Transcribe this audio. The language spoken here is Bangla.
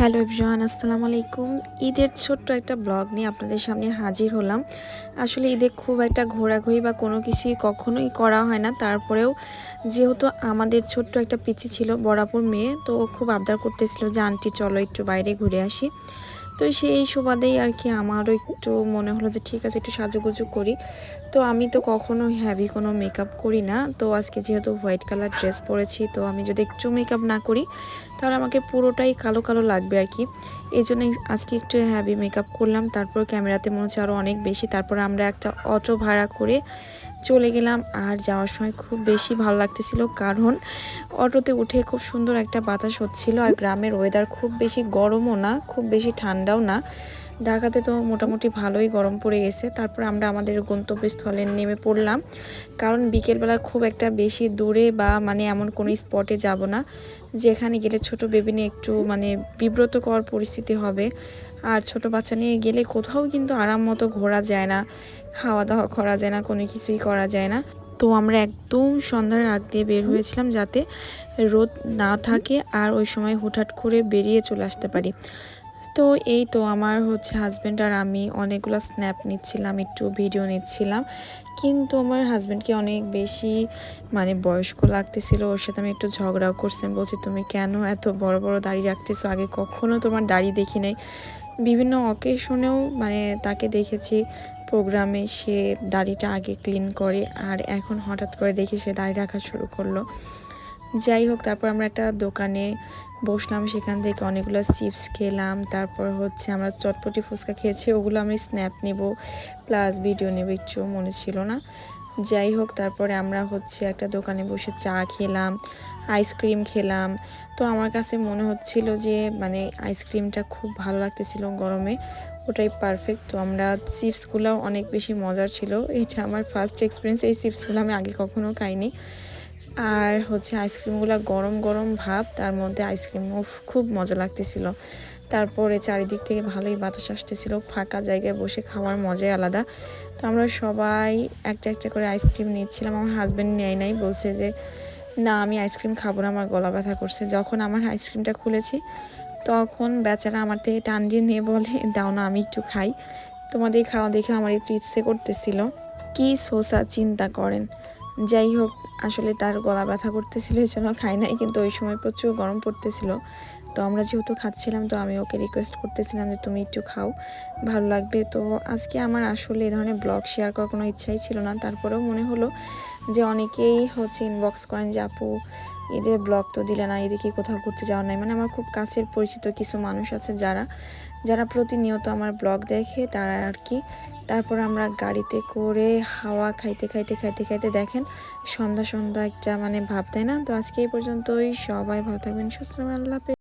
হ্যালো এভরিওয়ান, আসসালামু আলাইকুম। ঈদের ছোট্ট একটা ব্লগ নিয়ে আপনাদের সামনে হাজির হলাম। আসলে ঈদে খুব একটা ঘোরাঘুরি বা কোনো কিছুই কখনোই করা হয় না। তারপরেও যেহেতু আমাদের ছোট্ট একটা পিচি ছিল, বড়াপুর মেয়ে, তো ও খুব আবদার করতেছিল যে আন্টি চলো একটু বাইরে ঘুরে আসি। তো সেই সুবাদেই আর কি আমারও একটু মনে হলো যে ঠিক আছে একটু সাজুগুজু করি। তো আমি তো কখনো হেভি কোনো মেকআপ করি না। তো আজকে যেহেতু হোয়াইট কালার ড্রেস পরেছি, তো আমি যদি একটু মেকআপ না করি তাহলে আমাকে পুরোটাই কালো কালো লাগবে আর কি। এই জন্যই আজকে একটু হেভি মেকআপ করলাম। তারপর ক্যামেরাতে মনে হচ্ছে আরও অনেক বেশি। তারপর আমরা একটা অটো ভাড়া করে চলে গেলাম। আর যাওয়ার সময় খুব বেশি ভালো লাগতেছিল, কারণ অটোতে উঠে খুব সুন্দর একটা বাতাস হচ্ছিল। আর গ্রামের ওয়েদার খুব বেশি গরমও না, খুব বেশি ঠান্ডাও না। ঢাকাতে তো মোটামুটি ভালোই গরম পড়ে গেছে। তারপর আমরা আমাদের গন্তব্যস্থলে নেমে পড়লাম, কারণ বিকেলবেলা খুব একটা বেশি দূরে বা এমন কোনো স্পটে যাব না যেখানে গেলে ছোট বেবি নিয়ে একটু বিব্রতকর পরিস্থিতি হবে। আর ছোট বাচ্চা নিয়ে গেলে কোথাও কিন্তু আরাম মতো ঘোরা যায় না, খাওয়া দাওয়া করা যায় না, কোনো কিছুই করা যায় না। তো আমরা একদম সন্ধ্যার আগ দিয়ে বের হয়েছিলাম যাতে রোদ না থাকে আর ওই সময় হুটহাট করে বেরিয়ে চলে আসতে পারি। তো এই তো আমার হাজব্যান্ড আর আমি অনেকগুলো স্ন্যাপ নিচ্ছিলাম, একটু ভিডিও নিচ্ছিলাম। কিন্তু আমার হাজব্যান্ডকে অনেক বেশি বয়স্ক লাগতেছিল। ওর সাথে আমি একটু ঝগড়াও করছিলাম, বলছি তুমি কেন এত বড় বড় দাড়ি রাখতেছো, আগে কখনো তোমার দাড়ি দেখি নাই। বিভিন্ন অকেশনেও তাকে দেখেছি প্রোগ্রামে, সে দাড়িটা আগে ক্লিন করে, আর এখন হঠাৎ করে দেখি সে দাড়ি রাখা শুরু করলো। যাই হোক, তারপর আমরা একটা দোকানে বসলাম, সেখান থেকে অনেকগুলো চিপস খেলাম। তারপর আমরা চটপটি ফুচকা খেয়েছি, ওগুলো আমি স্ন্যাপ নেব প্লাস ভিডিও নেব একটু মনে ছিল না। যাই হোক, তারপরে আমরা একটা দোকানে বসে চা খেলাম, আইসক্রিম খেলাম। তো আমার কাছে মনে হচ্ছিল যে আইসক্রিমটা খুব ভালো লাগতেছিল গরমে, ওটাই পারফেক্ট। তো আমরা চিপসগুলো অনেক বেশি মজার ছিল, এটা আমার ফার্স্ট এক্সপিরিয়েন্স। এই চিপসগুলো আমি আগে কখনো খাইনি। আর আইসক্রিমগুলো গরম গরম ভাব, তার মধ্যে আইসক্রিম খুব মজা লাগতেছিল। তারপরে চারিদিক থেকে ভালোই বাতাস আসতেছিল, ফাঁকা জায়গায় বসে খাওয়ার মজাই আলাদা। তো আমরা সবাই একটা একটা করে আইসক্রিম নিচ্ছিলাম। আমার হাজব্যান্ড নেয় নাই, বলছে যে না আমি আইসক্রিম খাবো না, আমার গলা ব্যথা করছে। যখন আমার আইসক্রিমটা খুলেছি তখন বেচারা আমার থেকে টান দিয়ে নিয়ে বলে দাও না আমি একটু খাই, তোমাদের খাওয়া দেখে আমার একটু ইচ্ছে করতেছিল। কি সোসা চিন্তা করেন। যাই হোক, আসলে তার গলা ব্যথা করতেছিল, এই জন্য খাই নাই। কিন্তু ওই সময় প্রচুর গরম পড়তেছিল। তো আমরা যেহেতু খাচ্ছিলাম, তো আমি ওকে রিকোয়েস্ট করতেছিলাম যে তুমি একটু খাও, ভালো লাগবে। তো আজকে আমার আসলে এই ধরনের ব্লগ শেয়ার করার কোনো ইচ্ছাই ছিল না। তারপরেও মনে হলো যে অনেকেই ইনবক্স করেন যে আপু ঈদের ব্লগ তো দিলে না, ঈদে কি কোথাও ঘুরতে যাওয়ার নাই। আমার খুব কাছের পরিচিত কিছু মানুষ আছে যারা যারা প্রতিনিয়ত আমার ব্লগ দেখে, তারা আর কি। তারপর আমরা গাড়িতে করে হাওয়া খাইতে খাইতে খাইতে খাইতে দেখেন সন্ধ্যা সন্ধ্যা একটা ভাব, তাই না? তো আজকে এই পর্যন্তই, সবাই ভালো থাকবেন, সুস্থ থাকবেন, আল্লাহ হাফেজ।